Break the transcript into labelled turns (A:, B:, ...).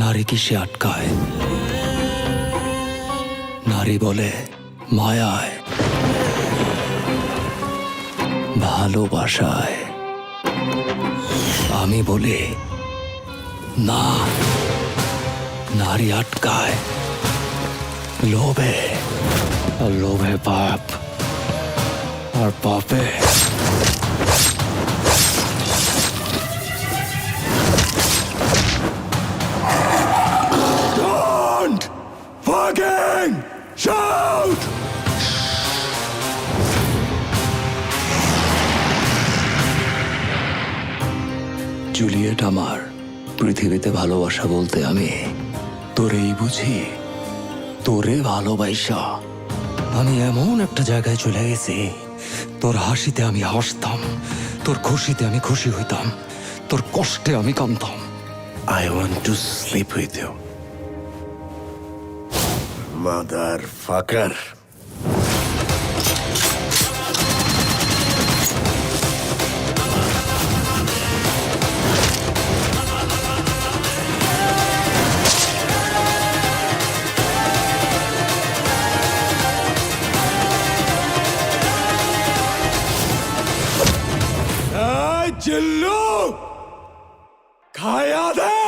A: নারী কিসে আটকায়? নারী বলে মায়ায়, ভালোবাসায়। আমি বলি না, নারী আটকায় লোভে, আর লোভে পাপ, আর পাপে Don't fucking shout! জুলিয়েট আমার, পৃথিবীতে ভালোবাসা বলতে আমি তোরেই বুঝি। তোরে ভালোবাসা আমি এমন একটা জায়গায় চলে গেছি, তোর হাসিতে আমি হাসতাম, তোর খুশিতে আমি খুশি হইতাম, তোর কষ্টে আমি কাঁদতাম।
B: I want to sleep with you. Motherfucker.
A: চিল্লু খায়া দে।